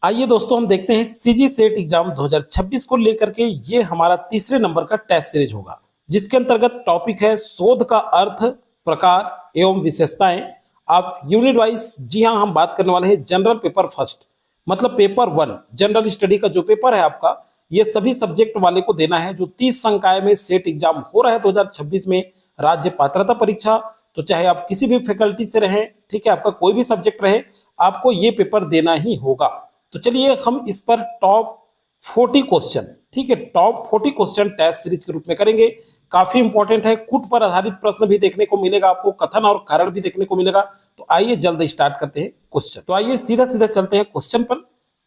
आइए दोस्तों हम देखते हैं सीजी सेट एग्जाम 2026 को लेकर के ये हमारा तीसरे नंबर का टेस्ट सीरीज होगा, जिसके अंतर्गत टॉपिक है शोध का अर्थ, प्रकार एवं विशेषताएं। आप यूनिट वाइज, जी हाँ, हम बात करने वाले हैं जनरल पेपर फर्स्ट, मतलब पेपर वन जनरल स्टडी का जो पेपर है आपका, ये सभी सब्जेक्ट वाले को देना है। जो 30 संकाय में सेट एग्जाम हो रहा है 2026 में, राज्य पात्रता परीक्षा, तो चाहे आप किसी भी फैकल्टी से रहें, ठीक है, आपका कोई भी सब्जेक्ट रहे, आपको ये पेपर देना ही होगा। तो चलिए हम इस पर टॉप 40 क्वेश्चन, ठीक है, टॉप 40 क्वेश्चन टेस्ट सीरीज के रूप में करेंगे। काफी इंपॉर्टेंट है, कुट पर आधारित प्रश्न भी देखने को मिलेगा आपको, कथन और कारण भी देखने को मिलेगा। तो आइए जल्द स्टार्ट करते हैं क्वेश्चन। तो आइए सीधा सीधा चलते हैं क्वेश्चन पर।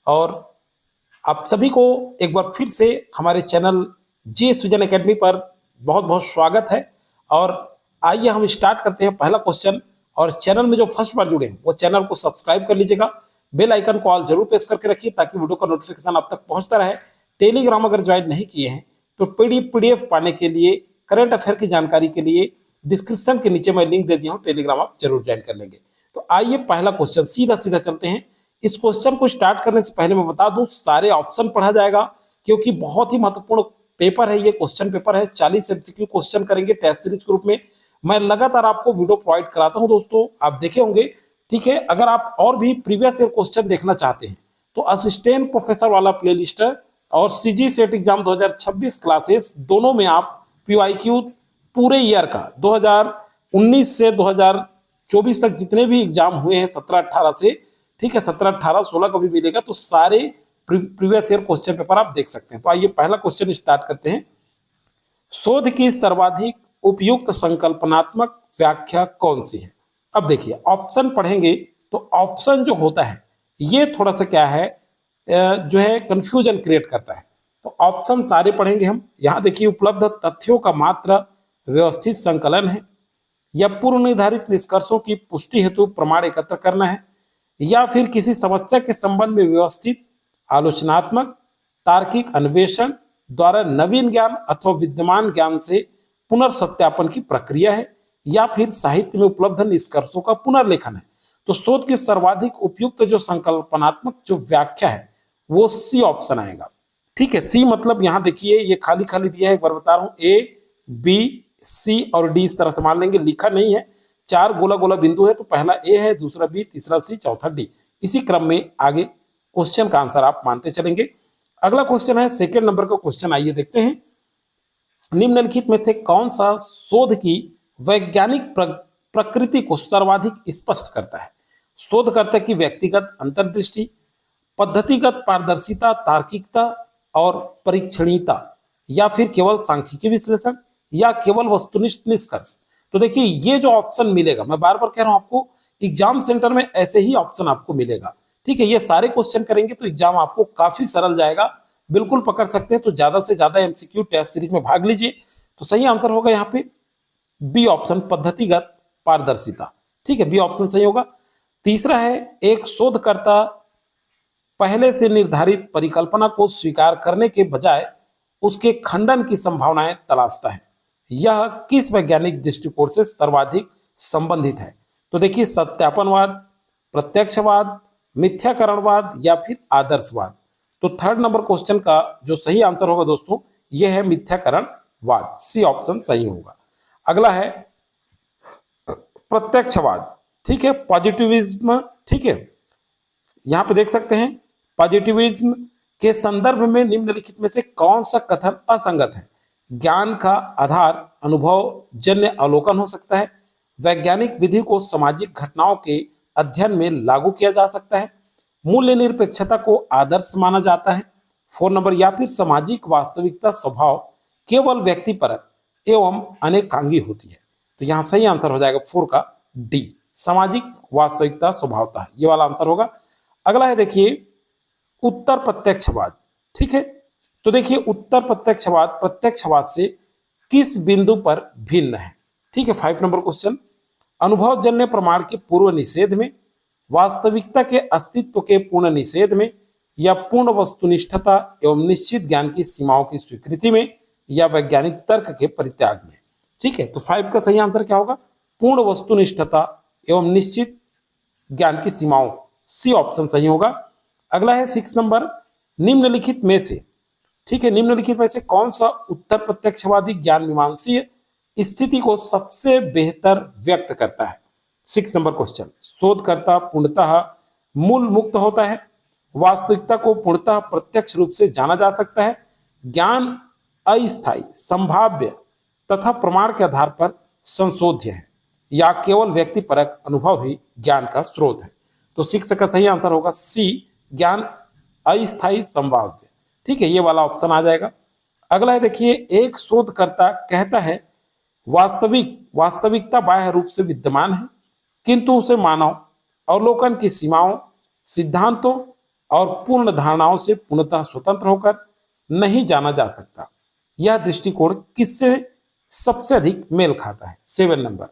और आप सभी को एक बार फिर से हमारे चैनल जी सृजन एकेडमी पर बहुत बहुत स्वागत है। और आइए हम स्टार्ट करते हैं पहला क्वेश्चन। और चैनल में जो फर्स्ट बार जुड़े हैं वो चैनल को सब्सक्राइब कर लीजिएगा, बेल आइकन को ऑल जरूर प्रेस करके रखिए ताकि वीडियो का नोटिफिकेशन आप तक पहुंचता रहे। टेलीग्राम अगर ज्वाइन नहीं किए हैं तो पीडीएफ पाने के लिए, करंट अफेयर की जानकारी के लिए डिस्क्रिप्शन के नीचे मैं लिंक दे दिया हूं, टेलीग्राम आप जरूर ज्वाइन कर लेंगे। तो आइए पहला क्वेश्चन सीधा सीधा चलते हैं। इस क्वेश्चन को स्टार्ट करने से पहले मैं बता दूं, सारे ऑप्शन पढ़ा जाएगा क्योंकि बहुत ही महत्वपूर्ण पेपर है ये, क्वेश्चन पेपर है। 40 एमसीक्यू क्वेश्चन करेंगे टेस्ट सीरीज के रूप में। मैं लगातार आपको वीडियो प्रोवाइड कराता हूं दोस्तों, आप देखे होंगे, ठीक है। अगर आप और भी प्रीवियस ईयर क्वेश्चन देखना चाहते हैं तो असिस्टेंट प्रोफेसर वाला प्लेलिस्ट और सीजी सेट एग्जाम 2026 क्लासेस दोनों में आप पीवाईक्यू पूरे ईयर का 2019 से 2024 तक जितने भी एग्जाम हुए हैं 17-18 से, ठीक है, 17-18-16 को भी मिलेगा, तो सारे प्रीवियस ईयर क्वेश्चन पेपर आप देख सकते हैं। तो आइए पहला क्वेश्चन स्टार्ट करते हैं। शोध की सर्वाधिक उपयुक्त संकल्पनात्मक व्याख्या कौन सी है? अब देखिए ऑप्शन पढ़ेंगे तो ऑप्शन जो होता है ये थोड़ा सा क्या है, जो है कंफ्यूजन क्रिएट करता है। तो ऑप्शन सारे पढ़ेंगे हम। यहां देखिए, उपलब्ध तथ्यों का मात्र व्यवस्थित संकलन है, या पूर्व निर्धारित निष्कर्षों की पुष्टि हेतु प्रमाण एकत्र करना है, या फिर किसी समस्या के संबंध में व्यवस्थित आलोचनात्मक तार्किक अन्वेषण द्वारा नवीन ज्ञान अथवा विद्यमान ज्ञान से पुनर्सत्यापन की प्रक्रिया है, या फिर साहित्य में उपलब्ध निष्कर्षों का पुनर्लेखन है। तो शोध की सर्वाधिक उपयुक्त जो संकल्पनात्मक जो व्याख्या है वो सी ऑप्शन आएगा, ठीक है। सी मतलब यहां देखिए ये खाली खाली दिया है, एक बार बता रहा हूं, ए बी सी और डी इस तरह से मान लेंगे, लिखा नहीं है। 4 गोला गोला बिंदु है, तो पहला ए है, दूसरा बी, तीसरा सी, चौथा डी, इसी क्रम में आगे क्वेश्चन का आंसर आप मानते चलेंगे। अगला क्वेश्चन है सेकेंड नंबर का क्वेश्चन, आइए देखते हैं। निम्नलिखित में से कौन सा शोध की वैज्ञानिक प्रकृति को सर्वाधिक स्पष्ट करता है? शोधकर्ता की व्यक्तिगत अंतर्दृष्टि, पद्धतिगत पारदर्शिता, तार्किकता और परीक्षणीयता, या फिर केवल सांख्यिकी विश्लेषण, या केवल वस्तुनिष्ठ निष्कर्ष। तो देखिए ये जो ऑप्शन मिलेगा, मैं बार बार कह रहा हूं आपको, एग्जाम सेंटर में ऐसे ही ऑप्शन आपको मिलेगा, ठीक है। ये सारे क्वेश्चन करेंगे तो एग्जाम आपको काफी सरल जाएगा, बिल्कुल पकड़ सकते हैं। तो ज्यादा से ज्यादा एमसीक्यू टेस्ट सीरीज में भाग लीजिए। तो सही आंसर होगा यहाँ पे बी ऑप्शन, पद्धतिगत पारदर्शिता, ठीक है, बी ऑप्शन सही होगा। तीसरा है, एक शोधकर्ता पहले से निर्धारित परिकल्पना को स्वीकार करने के बजाय उसके खंडन की संभावनाएं तलाशता है, यह किस वैज्ञानिक दृष्टिकोण से सर्वाधिक संबंधित है? तो देखिए, सत्यापनवाद, प्रत्यक्षवाद, मिथ्याकरणवाद, या फिर आदर्शवाद। तो थर्ड नंबर क्वेश्चन का जो सही आंसर होगा दोस्तों, यह है मिथ्याकरणवाद, सी ऑप्शन सही होगा। अगला है प्रत्यक्षवाद, ठीक है, पॉजिटिविज्म, ठीक है। यहां पे देख सकते हैं, पॉजिटिविज्म के संदर्भ में निम्नलिखित में से कौन सा कथन असंगत है? ज्ञान का आधार अनुभव जन्य अवलोकन हो सकता है, वैज्ञानिक विधि को सामाजिक घटनाओं के अध्ययन में लागू किया जा सकता है, मूल्य निरपेक्षता को आदर्श माना जाता है, 4 नंबर, या फिर सामाजिक वास्तविकता स्वभाव केवल व्यक्तिपरक एवं अनेकांगी होती है। तो यहां सही आंसर हो जाएगा 4 का डी, सामाजिक वास्तविकता स्वभावता, ये वाला आंसर होगा। अगला है देखिए उत्तर प्रत्यक्षवाद, ठीक है। तो देखिए उत्तर प्रत्यक्षवाद प्रत्यक्षवाद से किस बिंदु पर भिन्न है? ठीक है, 5 नंबर क्वेश्चन, अनुभवजन्य प्रमाण के पूर्व निषेध में, वास्तविकता के अस्तित्व के पूर्ण निषेध में, या पूर्ण वस्तुनिष्ठता एवं निश्चित ज्ञान की सीमाओं की स्वीकृति में, या वैज्ञानिक तर्क के परित्याग में। ठीक है, तो 5 का सही आंसर क्या होगा? पूर्ण वस्तुनिष्ठता एवं निश्चित ज्ञान की सीमाओं, सी ऑप्शन सही होगा। अगला है 6 नंबर, निम्नलिखित में से, ठीक है, निम्नलिखित में से कौन सा उत्तर प्रत्यक्षवादी ज्ञान मीमांसीय स्थिति को सबसे बेहतर व्यक्त करता है। 6 नंबर क्वेश्चन, शोधकर्ता पूर्णतः मूल मुक्त होता है, वास्तविकता को पूर्णतः प्रत्यक्ष रूप से जाना जा सकता है, ज्ञान अस्थायी, संभाव्य तथा प्रमाण के आधार पर संशोध्य है, या केवल व्यक्तिपरक अनुभव ही ज्ञान का स्रोत है। तो 6 का सही आंसर होगा सी, ज्ञान अस्थायी संभाव्य। ठीक है, ये वाला ऑप्शन आ जाएगा। अगला है देखिए, एक शोधकर्ता कहता है वास्तविकता बाह्य रूप से विद्यमान है, किंतु उसे मानव अवलोकन की सीमाओं, सिद्धांतों और पूर्ण धारणाओं से पूर्णतः स्वतंत्र होकर नहीं जाना जा सकता। यह दृष्टिकोण किससे सबसे अधिक मेल खाता है। 7 नंबर,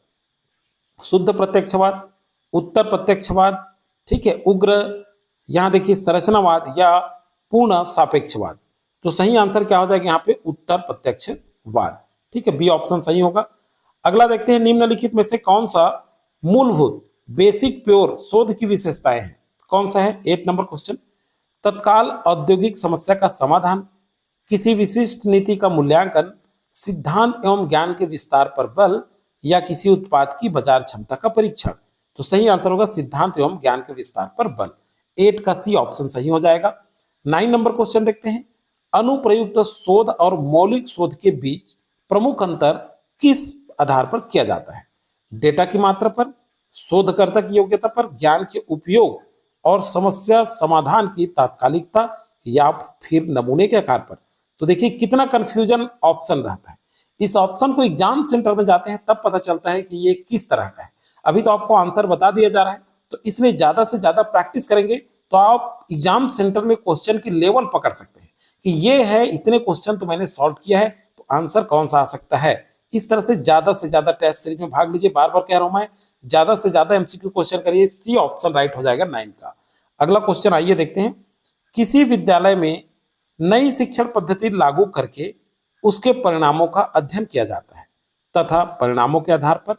शुद्ध प्रत्यक्षवाद, उत्तर प्रत्यक्षवाद, ठीक है, उग्र, यहां देखिए संरचनावाद या पूर्ण सापेक्षवाद। तो सही आंसर क्या हो जाएगा यहाँ पे, उत्तर प्रत्यक्षवाद। ठीक है, बी ऑप्शन सही होगा। अगला देखते हैं, निम्नलिखित में से कौन सा मूलभूत बेसिक प्योर शोध की विशेषताएं हैं। कौन सा है। 8 नंबर क्वेश्चन, तत्काल औद्योगिक समस्या का समाधान, किसी विशिष्ट नीति का मूल्यांकन, सिद्धांत एवं ज्ञान के विस्तार पर बल, या किसी उत्पाद की बाजार क्षमता का परीक्षण। तो सही आंसर होगा सिद्धांत एवं ज्ञान के विस्तार पर बल। 8 का सी ऑप्शन सही हो जाएगा। 9 नंबर क्वेश्चन देखते हैं, अनुप्रयुक्त शोध और मौलिक शोध के बीच प्रमुख अंतर किस आधार पर किया जाता है। डेटा की मात्रा पर, शोधकर्ता की योग्यता पर, ज्ञान के उपयोग और समस्या समाधान की तात्कालिकता, या फिर नमूने के आकार पर। तो देखिए कितना कंफ्यूजन ऑप्शन रहता है। इस ऑप्शन को एग्जाम सेंटर में जाते हैं तब पता चलता है कि ये किस तरह का है। अभी तो आपको आंसर बता दिया जा रहा है, तो इसलिए ज्यादा से ज्यादा प्रैक्टिस करेंगे तो आप एग्जाम सेंटर में क्वेश्चन की लेवल पकड़ सकते हैं कि ये है, इतने क्वेश्चन तो मैंने सॉल्व किया है, तो आंसर कौन सा आ सकता है। इस तरह से ज्यादा टेस्ट सीरीज में भाग लीजिए। बार बार कह रहा हूं मैं, ज्यादा से ज्यादा एमसीक्यू क्वेश्चन करिए। सी ऑप्शन राइट हो जाएगा 9 का। अगला क्वेश्चन आइए देखते हैं, किसी विद्यालय में नई शिक्षण पद्धति लागू करके उसके परिणामों का अध्ययन किया जाता है तथा परिणामों के आधार पर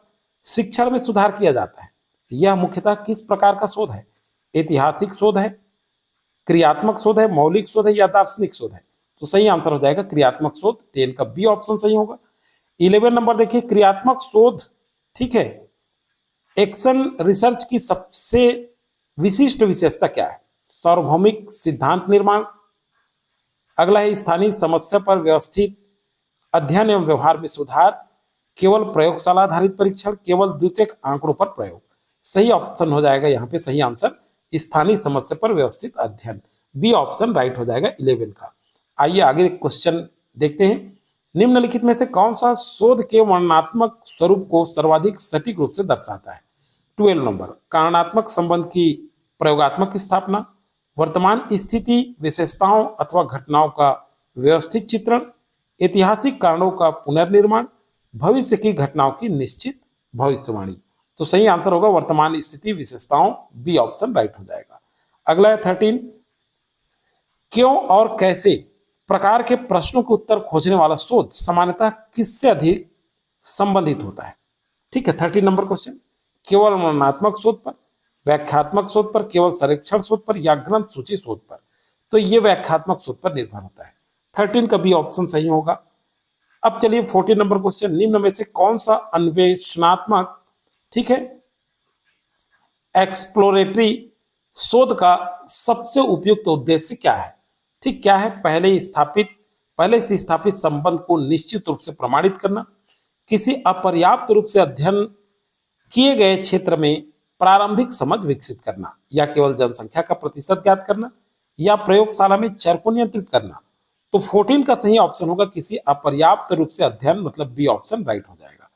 शिक्षण में सुधार किया जाता है। यह मुख्यतः किस प्रकार का शोध है। ऐतिहासिक शोध है, क्रियात्मक शोध है, मौलिक शोध है, या दार्शनिक शोध है। तो सही आंसर हो जाएगा क्रियात्मक शोध। 10 का बी ऑप्शन सही होगा। 11 नंबर देखिए, क्रियात्मक शोध, ठीक है, एक्शन रिसर्च की सबसे विशिष्ट विशेषता क्या है। सार्वभौमिक सिद्धांत निर्माण। अगला है स्थानीय समस्या पर व्यवस्थित अध्ययन एवं व्यवहार में सुधार, केवल प्रयोगशाला आधारित परीक्षण, केवल द्वितीयक आंकड़ों पर प्रयोग। सही ऑप्शन हो जाएगा यहाँ पे सही आंसर स्थानीय समस्या पर व्यवस्थित अध्ययन। बी ऑप्शन राइट हो जाएगा 11 का। आइए आगे क्वेश्चन देखते हैं, निम्नलिखित में से कौन सा शोध के वर्णनात्मक स्वरूप को सर्वाधिक सटीक रूप से दर्शाता है। 12 नंबर, कारणात्मक संबंध की प्रयोगात्मक स्थापना, वर्तमान स्थिति विशेषताओं अथवा घटनाओं का व्यवस्थित चित्रण, ऐतिहासिक कारणों का पुनर्निर्माण, भविष्य की घटनाओं की निश्चित भविष्यवाणी। तो सही आंसर होगा वर्तमान स्थिति विशेषताओं। बी ऑप्शन राइट हो जाएगा। अगला है 13, क्यों और कैसे प्रकार के प्रश्नों के उत्तर खोजने वाला शोध सामान्यतः किससे अधिक संबंधित होता है। ठीक है, 13 नंबर क्वेश्चन, केवल वर्णनात्मक शोध पर, व्याख्यात्मक शोध पर, केवल संरक्षण शोध पर, या ग्रंथ सूची शोध पर। तो ये व्याख्यात्मक शोध पर निर्भर होता है। 13 का बी ऑप्शन सही होगा। अब चलिए 14 नंबर क्वेश्चन, निम्न में से कौन सा अन्वेषणात्मक, ठीक है, एक्सप्लोरेटरी शोध का सबसे उपयुक्त उद्देश्य क्या है। ठीक, क्या है। पहले से स्थापित संबंध को निश्चित रूप से प्रमाणित करना, किसी अपर्याप्त रूप से अध्ययन किए गए क्षेत्र में प्रारंभिक समझ विकसित करना, या केवल जनसंख्या का प्रतिशत ज्ञात करना, या प्रयोगशाला में चर को नियंत्रित करना। तो 14 का सही ऑप्शन होगा किसी अपर्याप्त रूप से अध्ययन, मतलब बी ऑप्शन राइट हो जाएगा।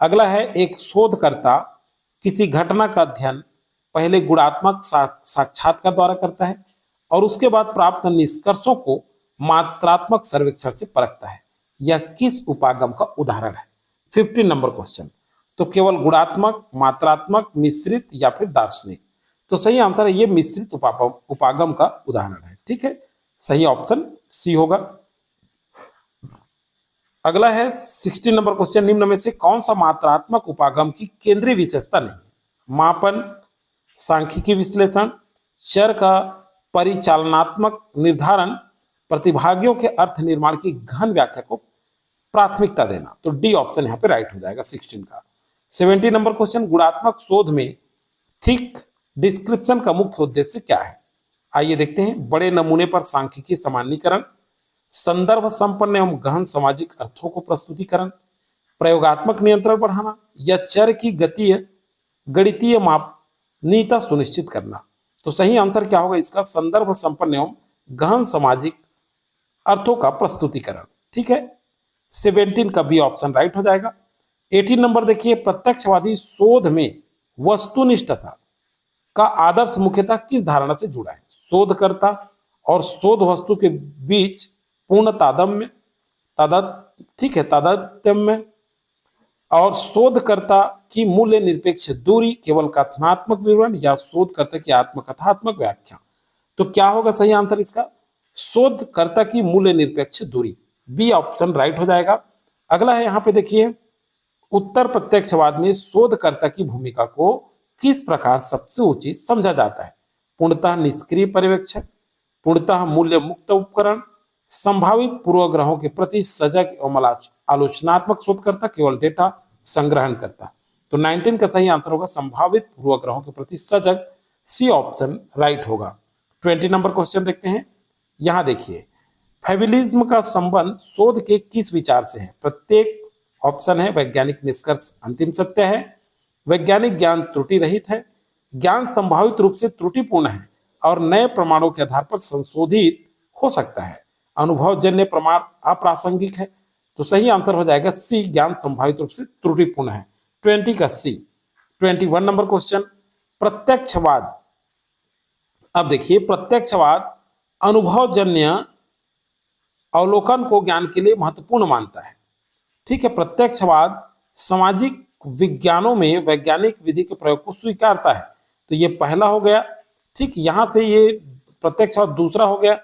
अगला है, एक शोधकर्ता किसी घटना का अध्ययन पहले गुणात्मक साक्षात्कार द्वारा करता है और उसके बाद प्राप्त निष्कर्षों को मात्रात्मक सर्वेक्षण से परखता है। यह किस उपागम का उदाहरण है। 15 नंबर क्वेश्चन, तो केवल गुणात्मक, मात्रात्मक, मिश्रित, या फिर दार्शनिक। तो सही आंसर है ये मिश्रित उपागम का उदाहरण है। ठीक है, सही ऑप्शन सी होगा। अगला है 16 नंबर क्वेश्चन, निम्न में से कौन सा मात्रात्मक उपागम की केंद्रीय विशेषता नहीं। मापन, सांख्यिकी विश्लेषण, चर का परिचालनात्मक निर्धारण, प्रतिभागियों के अर्थ निर्माण की गहन व्याख्या को प्राथमिकता देना। तो डी ऑप्शन यहाँ पे राइट हो जाएगा 16 का। 70 नंबर क्वेश्चन, गुणात्मक शोध में थिक डिस्क्रिप्शन का मुख्य उद्देश्य क्या है? आइए देखते हैं। बड़े नमूने पर सांख्यिकी सामान्यीकरण, संदर्भ संपन्न एवं गहन सामाजिक अर्थों को प्रस्तुतिकरण, प्रयोगात्मक नियंत्रण बढ़ाना, या चर की गणितीय मापनीयता सुनिश्चित करना। तो सही आंसर क्या होगा इसका? संदर्भ संपन्न एवं गहन सामाजिक अर्थों का प्रस्तुतिकरण। ठीक है, 17 का बी ऑप्शन राइट हो जाएगा। 18 नंबर देखिए, प्रत्यक्षवादी शोध में वस्तुनिष्ठता का आदर्श मुख्यतः किस धारणा से जुड़ा है? शोधकर्ता और शोध वस्तु के बीच पूर्ण तादात्म्य और शोधकर्ता की मूल्य निरपेक्ष दूरी, केवल कथनात्मक विवरण, या शोधकर्ता की आत्मकथात्मक व्याख्या। तो क्या होगा सही आंसर इसका? शोधकर्ता की मूल्य निरपेक्ष दूरी, बी ऑप्शन राइट हो जाएगा। अगला है यहाँ पे देखिए, उत्तर प्रत्यक्षवाद में शोधकर्ता की भूमिका को किस प्रकार सबसे उचित समझा जाता है? पूर्णतः निष्क्रिय पर्यवेक्षक, पूर्णतः मूल्य मुक्त उपकरण, संभावित पूर्वग्रहों के प्रति सजग एवं आलोचनात्मक शोधकर्ता, केवल डेटा संग्रहण करता। तो 19 का सही आंसर होगा संभावित पूर्वग्रहों के प्रति सजग, सी ऑप्शन राइट होगा। 20 नंबर क्वेश्चन देखते हैं। यहां देखिए, फेबिलिज्म का संबंध शोध के किस विचार से है? प्रत्येक ऑप्शन है वैज्ञानिक निष्कर्ष अंतिम सत्य है, वैज्ञानिक ज्ञान त्रुटि रहित है, ज्ञान संभावित रूप से त्रुटिपूर्ण है और नए प्रमाणों के आधार पर संशोधित हो सकता है, अनुभवजन्य प्रमाण अप्रासंगिक है। तो सही आंसर हो जाएगा सी, ज्ञान संभावित रूप से त्रुटिपूर्ण है। 20 का सी। 21 नंबर क्वेश्चन, प्रत्यक्षवाद। अब देखिए, प्रत्यक्षवाद अनुभवजन्य अवलोकन को ज्ञान के लिए महत्वपूर्ण मानता है। ठीक है, प्रत्यक्षवाद सामाजिक विज्ञानों में वैज्ञानिक विधि के प्रयोग को स्वीकारता है। तो ये पहला हो गया। ठीक, यहां से ये प्रत्यक्षवाद दूसरा हो गया।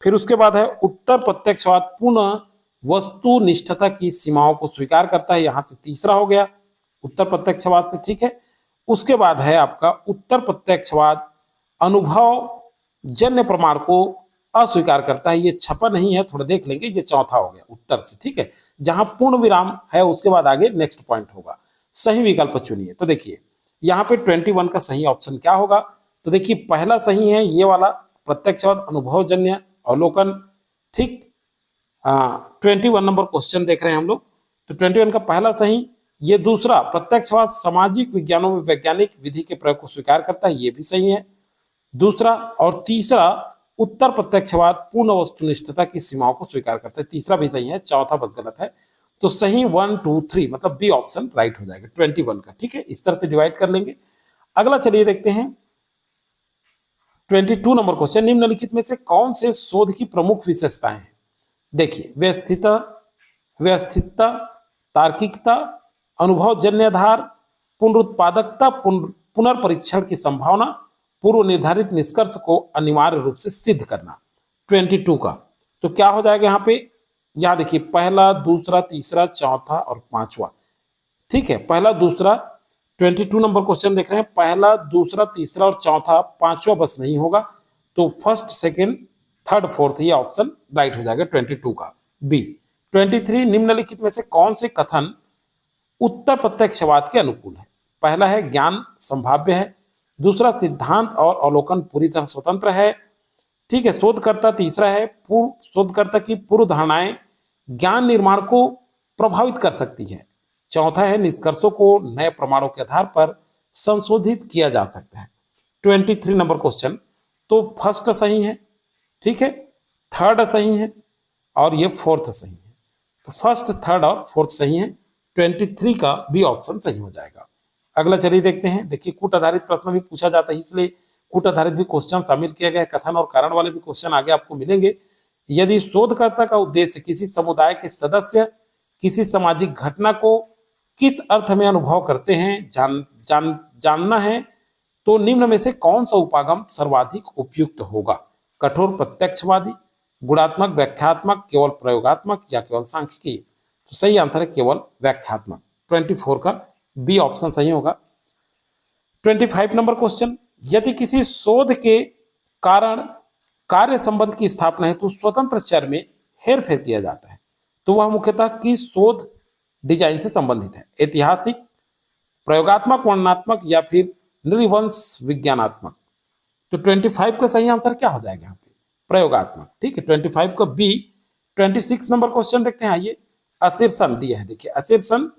फिर उसके बाद है उत्तर प्रत्यक्षवाद, पुनः वस्तुनिष्ठता की सीमाओं को स्वीकार करता है, यहां से तीसरा हो गया उत्तर प्रत्यक्षवाद से। ठीक है, उसके बाद है आपका उत्तर प्रत्यक्षवाद अनुभव जन्य प्रमाण को अस्वीकार करता है। ये छपा नहीं है, थोड़ा देख लेंगे, ये चौथा हो गया उत्तर से। ठीक है, जहां पूर्ण विराम है उसके बाद आगे नेक्स्ट पॉइंट होगा। सही विकल्प चुनिए। तो देखिए यहाँ पे 21 का सही ऑप्शन क्या होगा? तो देखिए पहला सही है ये वाला, प्रत्यक्षवाद अनुभवजन्य अवलोकन। ठीक, 21 नंबर क्वेश्चन देख रहे हैं हम लोग। तो 21 का पहला सही। ये दूसरा, प्रत्यक्षवाद सामाजिक विज्ञानों में वैज्ञानिक विधि के प्रयोग को स्वीकार करता है, ये भी सही है दूसरा। और तीसरा, उत्तर प्रत्यक्षवाद पूर्ण वस्तुनिष्ठता की सीमाओं को स्वीकार करता है, तीसरा भी सही है, चौथा बस गलत है। तो सही 1 2 3 मतलब बी ऑप्शन राइट हो जाएगा 21 का। ठीक है, इस तरह से डिवाइड कर लेंगे। अगला चलिए देखते हैं 22 नंबर क्वेश्चन, निम्नलिखित में से कौन से शोध की प्रमुख विशेषताएं हैं? देखिए, व्यवस्थितता, तार्किकता, अनुभवजन्य आधार, पुनरुत्पादकता, पुनर्परीक्षण की संभावना, पूर्व निर्धारित निष्कर्ष को अनिवार्य रूप से सिद्ध करना। 22 का तो क्या हो जाएगा यहाँ पे? यहां देखिए, पहला, दूसरा, तीसरा, चौथा और पांचवा। ठीक है, पहला, दूसरा, 22 नंबर क्वेश्चन देख रहे हैं, पहला, दूसरा, तीसरा और चौथा, पांचवा बस नहीं होगा। तो फर्स्ट, सेकंड, थर्ड, फोर्थ, ये ऑप्शन राइट हो जाएगा 22 का बी। 23, निम्नलिखित में से कौन से कथन उत्तर प्रत्यक्षवाद के अनुकूल है? पहला है ज्ञान संभाव्य है, दूसरा सिद्धांत और अवलोकन पूरी तरह स्वतंत्र है। ठीक है, शोधकर्ता तीसरा है, शोधकर्ता की पूर्व धारणाएं ज्ञान निर्माण को प्रभावित कर सकती है। चौथा है निष्कर्षों को नए प्रमाणों के आधार पर संशोधित किया जा सकता है। 23 नंबर क्वेश्चन, तो फर्स्ट सही है, ठीक है, थर्ड सही है और ये फोर्थ सही है। तो फर्स्ट, थर्ड और फोर्थ सही है। 23 का बी ऑप्शन सही हो जाएगा। अगला चलिए देखते हैं। देखिए, कूट आधारित प्रश्न भी पूछा जाता है, इसलिए कूट आधारित भी क्वेश्चन शामिल किया गया है। कथन और कारण वाले भी क्वेश्चन आगे आपको मिलेंगे। यदि शोधकर्ता का उद्देश्य किसी समुदाय के सदस्य किसी सामाजिक घटना को किस अर्थ में अनुभव करते हैं जानना है, तो निम्न में से कौन सा उपागम सर्वाधिक उपयुक्त होगा? कठोर प्रत्यक्षवादी, गुणात्मक, व्याख्यात्मक, केवल प्रयोगात्मक या केवल सांख्यिकीय? तो सही आंसर है केवल व्याख्यात्मक। 24 का बी ऑप्शन सही होगा। 25 नंबर क्वेश्चन, यदि किसी शोध के कारण कार्य संबंध की स्थापना हेतु स्वतंत्र चर में हेरफेर किया जाता है तो वह मुख्यतः किस शोध डिजाइन से संबंधित है? ऐतिहासिक, प्रयोगात्मक, वर्णनात्मक या फिर नृवंश विज्ञानात्मक? तो 25 का सही आंसर क्या हो जाएगा यहाँ पे? प्रयोगात्मक। ठीक है, 25 का बी। 26 नंबर क्वेश्चन देखते हैं, आइए। अशीर्षण दिया है, देखिए अशीर्षण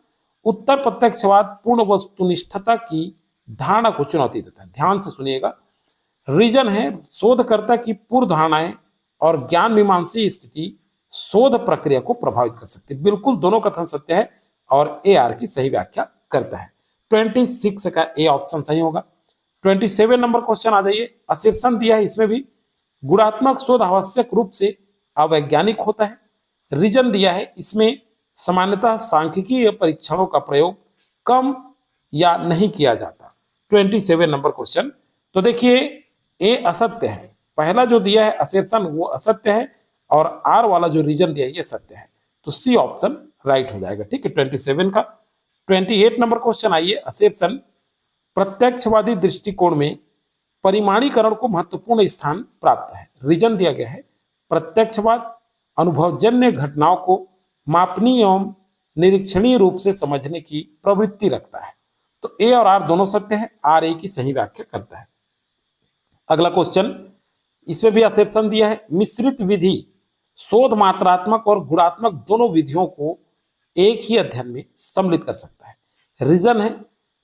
उत्तर प्रत्यक्षवाद पूर्ण वस्तुनिष्ठता की धारणा को चुनौती देता है। ध्यान से सुनिएगा। रीजन है शोधकर्ता की पूर्व धारणाएं और ज्ञान मीमांसी स्थिति शोध प्रक्रिया को प्रभावित कर सकती है। बिल्कुल दोनों कथन सत्य है और ए आर की सही व्याख्या करता है। 26 का ए ऑप्शन सही होगा। 27 नंबर क्वेश्चन आ जाइए। अशीर्षण दिया है, इसमें भी गुणात्मक शोध आवश्यक रूप से अवैज्ञानिक होता है। रीजन दिया है, इसमें सामान्यतः सांख्यिकीय परीक्षणों का प्रयोग कम या नहीं किया जाता। 27 नंबर क्वेश्चन। तो देखिए ए असत्य है, पहला जो दिया है अशीर्षण वो असत्य है और आर वाला जो रीजन दिया है ये सत्य है, तो सी ऑप्शन राइट हो जाएगा। ठीक है, 27 का। 28 नंबर क्वेश्चन आइए। अशीर्षण प्रत्यक्षवादी दृष्टिकोण में परिमाणीकरण को महत्वपूर्ण स्थान प्राप्त है। रीजन दिया गया है प्रत्यक्षवाद अनुभवजन्य घटनाओं को मापनीय एवं निरीक्षणीय रूप से समझने की प्रवृत्ति रखता है। तो ए और आर दोनों सत्य है, आर ए की सही व्याख्या करता है। अगला क्वेश्चन, इसमें भी अशीर्षण दिया है मिश्रित विधि शोध मात्रात्मक और गुणात्मक दोनों विधियों को एक ही अध्ययन में सम्मिलित कर सकता है। रीजन है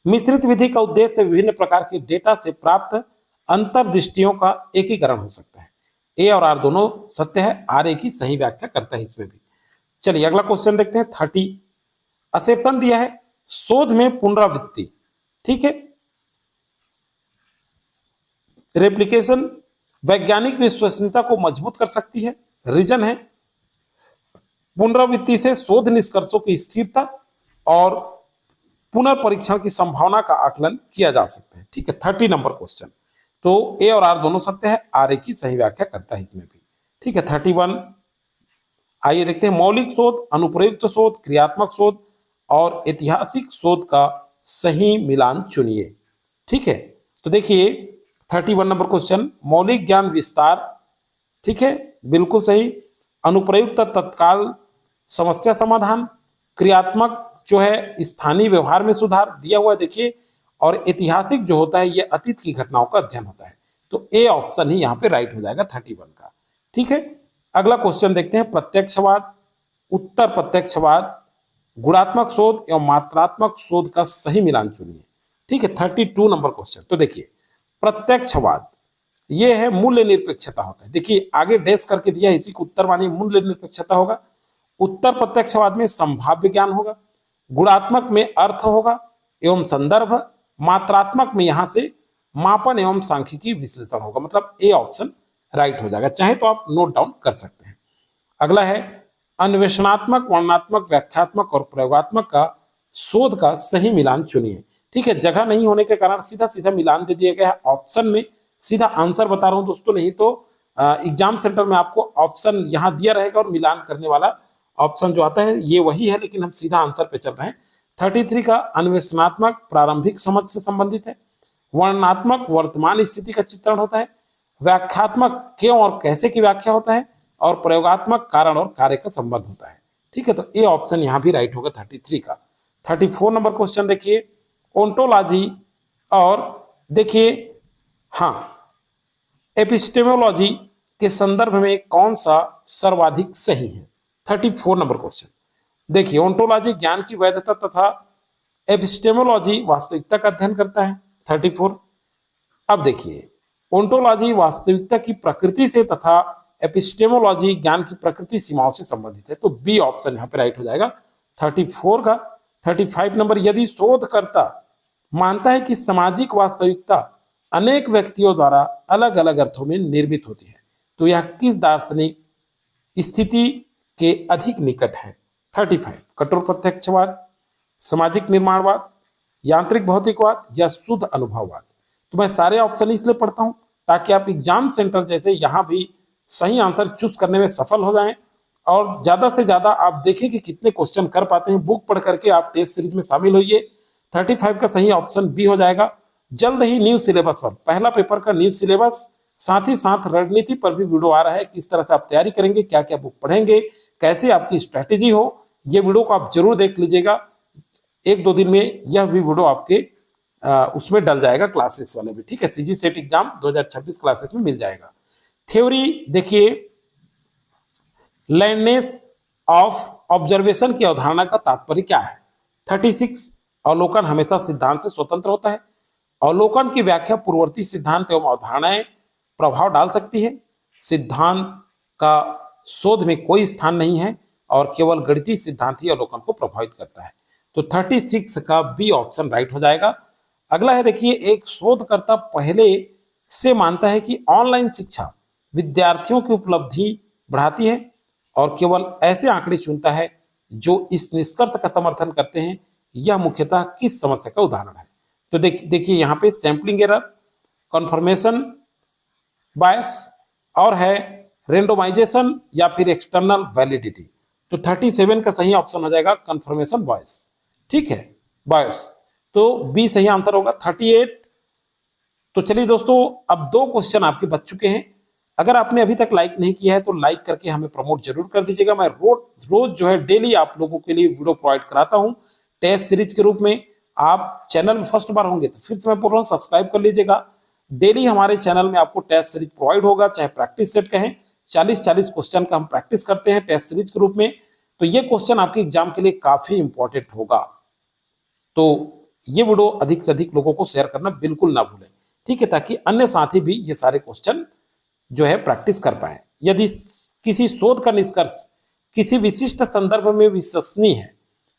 मिश्रित विधि का उद्देश्य विभिन्न प्रकार के डेटा से प्राप्त अंतर्दृष्टियों का एकीकरण हो सकता है। ए और आर दोनों सत्य है, आर ए की सही व्याख्या करता है इसमें भी। चलिए अगला क्वेश्चन देखते हैं। 30 अशीर्षण दिया है शोध में पुनरावृत्ति। ठीक है, रेप्लिकेशन वैज्ञानिक विश्वसनीयता को मजबूत कर सकती है। रीजन है पुनरावृत्ति से शोध निष्कर्षों की स्थिरता और पुनर्परीक्षण की संभावना का आकलन किया जा सकता है। ठीक है, 30 नंबर क्वेश्चन। तो ए और आर दोनों सत्य है, आर ए की सही व्याख्या करता है इसमें भी। ठीक है, 31 आइए देखते हैं। मौलिक शोध, अनुप्रयुक्त शोध, क्रियात्मक शोध और ऐतिहासिक शोध का सही मिलान चुनिए। ठीक है, तो देखिए 31 नंबर क्वेश्चन, मौलिक ज्ञान विस्तार। ठीक है, बिल्कुल सही। अनुप्रयुक्त तत्काल समस्या समाधान, क्रियात्मक जो है स्थानीय व्यवहार में सुधार दिया हुआ है देखिए, और ऐतिहासिक जो होता है ये अतीत की घटनाओं का अध्ययन होता है। तो ए ऑप्शन ही यहाँ पे राइट हो जाएगा 31 का। ठीक है, अगला क्वेश्चन देखते हैं। प्रत्यक्षवाद, उत्तर प्रत्यक्षवाद, गुणात्मक शोध एवं मात्रात्मक शोध का सही मिलान चुनिए। ठीक है, 32 नंबर क्वेश्चन। तो देखिए प्रत्यक्षवाद ये है मूल्य निरपेक्षता होता है। देखिए आगे डैश करके दिया है, इसी को उत्तर मानिए मूल्य निरपेक्षता होगा। उत्तर प्रत्यक्षवाद में संभाव्य ज्ञान होगा, गुणात्मक में अर्थ होगा एवं संदर्भ, मात्रात्मक में यहां से मापन एवं सांख्यिकी विश्लेषण होगा। मतलब ए ऑप्शन राइट हो जाएगा, चाहे तो आप नोट डाउन कर सकते हैं। अगला है अन्वेषणात्मक, वर्णनात्मक, व्याख्यात्मक और प्रयोगात्मक का शोध का सही मिलान चुनिए। ठीक है, जगह नहीं होने के कारण सीधा सीधा मिलान दे दिया गया है ऑप्शन में, सीधा आंसर बता रहा हूं दोस्तों, नहीं तो एग्जाम सेंटर में आपको ऑप्शन यहां दिया रहेगा और मिलान करने वाला ऑप्शन जो आता है ये वही है, लेकिन हम सीधा आंसर पे चल रहे हैं। 33 का अन्वेषणात्मक प्रारंभिक समझ से संबंधित है, वर्णनात्मक वर्तमान स्थिति का चित्रण होता है, व्याख्यात्मक क्यों और कैसे की व्याख्या होता है, और प्रयोगात्मक कारण और कार्य का संबंध होता है। ठीक है, तो ए ऑप्शन यहां भी राइट होगा 33 का। 34 नंबर क्वेश्चन देखिए, ओंटोलॉजी और देखिए हाँ एपिस्टेमोलॉजी के संदर्भ में कौन सा सर्वाधिक सही है। 34 नंबर क्वेश्चन देखिए, ओंटोलॉजी ज्ञान की वैधता तथा एपिस्टेमोलॉजी वास्तविकता का अध्ययन करता है। 34 अब देखिए ओंटोलॉजी वास्तविकता की प्रकृति से तथा एपिस्टेमोलॉजी ज्ञान की प्रकृति सीमाओं से संबंधित है, तो बी ऑप्शन यहाँ पे राइट हो जाएगा 34 का। 35 नंबर, यदि शोधकर्ता मानता है कि सामाजिक वास्तविकता अनेक व्यक्तियों द्वारा अलग अलग अर्थों में निर्मित होती है, तो यह किस दार्शनिक स्थिति के अधिक निकट है। 35 कठोर प्रत्यक्षवाद, सामाजिक निर्माणवाद, यांत्रिक भौतिकवाद या शुद्ध अनुभववाद। तो मैं सारे ऑप्शन इसलिए पढ़ता हूं ताकि आप एग्जाम सेंटर जैसे यहां भी सही आंसर चूज करने में सफल हो जाएं और ज्यादा से ज्यादा आप देखें कि कितने क्वेश्चन कर पाते हैं। बुक पढ़ करके आप टेस्ट सीरीज में शामिल होइए। 35 का सही ऑप्शन बी हो जाएगा। जल्द ही न्यू सिलेबस पर, पहला पेपर का न्यू सिलेबस साथ ही साथ रणनीति पर भी वीडियो आ रहा है, किस तरह से आप तैयारी करेंगे, क्या क्या बुक पढ़ेंगे, कैसे आपकी स्ट्रैटेजी हो। ये वीडियो को आप जरूर देख लीजिएगा, 1-2 दिन में यह भी वीडियो आपके उसमें डल जाएगा, क्लासेस वाले भी, ठीक है। सीजी सेट एग्जाम 2026 क्लासेस में मिल जाएगा। थ्योरी देखिए, लैंडनेस ऑफ ऑब्जर्वेशन की अवधारणा का तात्पर्य क्या है। 36, अवलोकन हमेशा सिद्धांत से स्वतंत्र होता है। अवलोकन की व्याख्या पूर्ववर्ती सिद्धांत एवं अवधारणाएं प्रभाव डाल सकती है। सिद्धांत का शोध में कोई स्थान नहीं है और केवल गणितीय सिद्धांत ही अवलोकन को प्रभावित करता है। तो 36 का बी ऑप्शन राइट हो जाएगा। अगला है देखिए, एक शोधकर्ता पहले से मानता है कि ऑनलाइन शिक्षा विद्यार्थियों की उपलब्धि बढ़ाती है और केवल ऐसे आंकड़े चुनता है जो इस निष्कर्ष का समर्थन करते हैं। यह मुख्यतः किस समस्या का उदाहरण है। तो देखिए यहाँ पे सैंपलिंग एरर, कन्फर्मेशन बायस और है रेंडोमाइजेशन या फिर एक्सटर्नल वैलिडिटी। तो 37 का सही ऑप्शन हो जाएगा कन्फर्मेशन बायस, ठीक है, बायस। तो बी सही आंसर होगा। 38। तो चलिए दोस्तों, अब 2 क्वेश्चन आपके बच चुके हैं। अगर आपने अभी तक लाइक नहीं किया है तो लाइक करके हमें प्रमोट जरूर कर दीजिएगा। मैं रोज जो है डेली आप लोगों के लिए वीडियो प्रोवाइड कराता हूं टेस्ट सीरीज के रूप में। आप चैनल में फर्स्ट बार होंगे तो फिर से मैं बोल रहा हूं, सब्सक्राइब कर लीजिएगा। डेली हमारे चैनल में आपको टेस्ट सीरीज प्रोवाइड होगा, चाहे प्रैक्टिस सेट कहें। 40-40 क्वेश्चन का हम प्रैक्टिस करते हैं टेस्ट सीरीज के रूप में। तो ये क्वेश्चन आपके एग्जाम के लिए काफी इंपॉर्टेंट होगा। तो ये वीडियो अधिक से अधिक लोगों को शेयर करना बिल्कुल ना भूलें, ठीक है, ताकि अन्य साथी भी ये सारे क्वेश्चन जो है प्रैक्टिस कर पाए। यदि किसी शोध का निष्कर्ष किसी विशिष्ट संदर्भ में विश्वसनीय है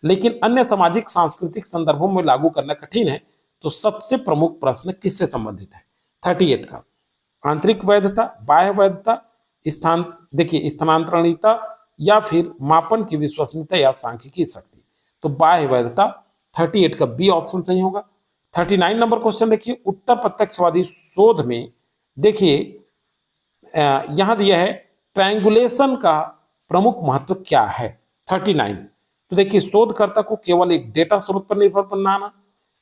लेकिन अन्य सामाजिक सांस्कृतिक संदर्भों में लागू करना कठिन है, तो सबसे प्रमुख प्रश्न किससे संबंधित है। 38 का आंतरिक वैधता, बाह्य वैधता, स्थान देखिए स्थानांतरणीयता या फिर मापन की विश्वसनीयता या सांख्यिकी शक्ति। तो बाह्य वैधता, 38 का बी ऑप्शन सही होगा। 39 नंबर क्वेश्चन देखिए, उत्तर प्रत्यक्षवादी शोध में देखिए यहां दिया है ट्रायंगुलेशन का प्रमुख महत्व क्या है। 39। तो देखिए, शोधकर्ता को केवल एक डेटा स्रोत पर निर्भर बनाना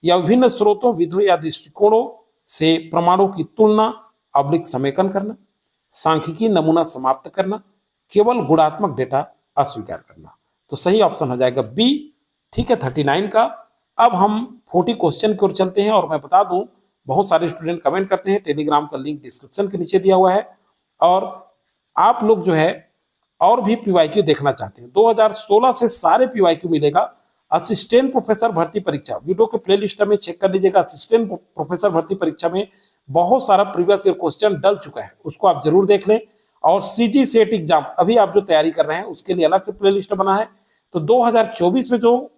या विभिन्न स्रोतों, विधियों या दृष्टिकोणों से प्रमाणों की तुलना / समेकन करना, सांख्यिकी नमूना समाप्त करना, केवल गुणात्मक डेटा अस्वीकार करना। तो सही ऑप्शन हो जाएगा बी, ठीक है, 39 का। अब हम 40 क्वेश्चन की ओर चलते हैं और मैं बता दूं, बहुत सारे स्टूडेंट कमेंट करते हैं, टेलीग्राम का लिंक डिस्क्रिप्शन के नीचे दिया हुआ है। और आप लोग जो है और भी पीवाईक्यू देखना चाहते हैं, 2016 से सारे पीवाईक्यू मिलेगा। असिस्टेंट प्रोफेसर भर्ती परीक्षा वीडियो के प्लेलिस्ट में चेक कर लीजिएगा। असिस्टेंट प्रोफेसर भर्ती परीक्षा में बहुत सारा प्रीवियस ईयर क्वेश्चन डल चुका है, उसको आप जरूर देख लें। और सीजी सेट एग्जाम अभी आप जो तैयारी कर रहे हैं उसके लिए अलग से प्लेलिस्ट बना है। तो 2024 में जो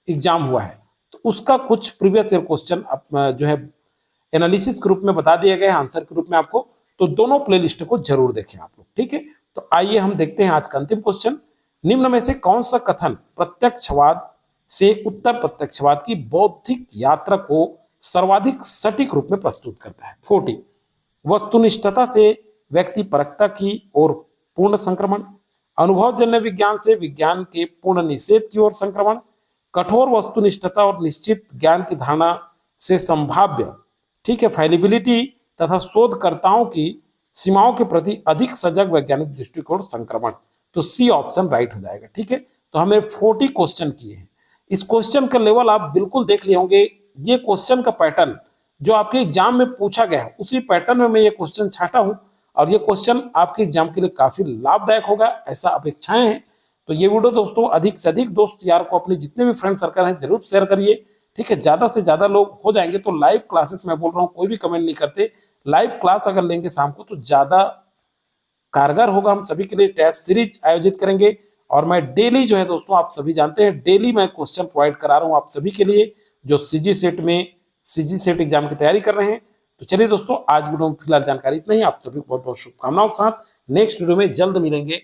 एग्जाम हुआ है तो उसका कुछ प्रीवियस ईयर क्वेश्चन जो है एनालिसिस के रूप में बता दिया गया है, आंसर के रूप में आपको। तो दोनों प्लेलिस्ट को जरूर देखें आप लोग, ठीक है। तो आइए हम देखते हैं आज का अंतिम क्वेश्चन। निम्न में से कौन सा कथन प्रत्यक्षवाद से उत्तर प्रत्यक्षवाद की बौद्धिक यात्रा को सर्वाधिक सटीक रूप में प्रस्तुत करता है। 40, वस्तुनिष्ठता से व्यक्ति परकता की ओर पूर्ण संक्रमण, अनुभवजन्य विज्ञान से विज्ञान के पूर्ण निषेध की ओर संक्रमण, कठोर वस्तुनिष्ठता और निश्चित ज्ञान की धारणा से संभाव्य, ठीक है, फैलिबिलिटी तथा शोधकर्ताओं की सीमाओं के प्रति अधिक सजग वैज्ञानिक दृष्टिकोण संक्रमण। तो सी ऑप्शन राइट हो जाएगा, ठीक है। तो हमें 40 क्वेश्चन किए हैं। इस क्वेश्चन का लेवल आप बिल्कुल देख लिए होंगे। ये क्वेश्चन का पैटर्न जो आपके एग्जाम में पूछा गया है उसी पैटर्न में मैं ये क्वेश्चन छाटा हूं और ये क्वेश्चन आपके एग्जाम के लिए काफी लाभदायक होगा, ऐसा अपेक्षाएं हैं। तो ये वीडियो दोस्तों अधिक से अधिक दोस्त यार को, अपने जितने भी फ्रेंड सर्कल हैं, जरूर शेयर करिए, ठीक है। ज्यादा से ज्यादा लोग हो जाएंगे तो लाइव क्लासेस, मैं बोल रहा हूँ कोई भी कमेंट नहीं करते, लाइव क्लास अगर लेंगे शाम को तो ज्यादा कारगर होगा। हम सभी के लिए टेस्ट सीरीज आयोजित करेंगे और मैं डेली जो है दोस्तों, आप सभी जानते हैं डेली मैं क्वेश्चन प्रोवाइड करा रहा हूं आप सभी के लिए जो सीजी सेट एग्जाम की तैयारी कर रहे हैं। तो चलिए दोस्तों, आज वीडियो में फिलहाल जानकारी इतना ही। आप सभी को बहुत बहुत शुभकामनाओं के साथ नेक्स्ट वीडियो में जल्द मिलेंगे।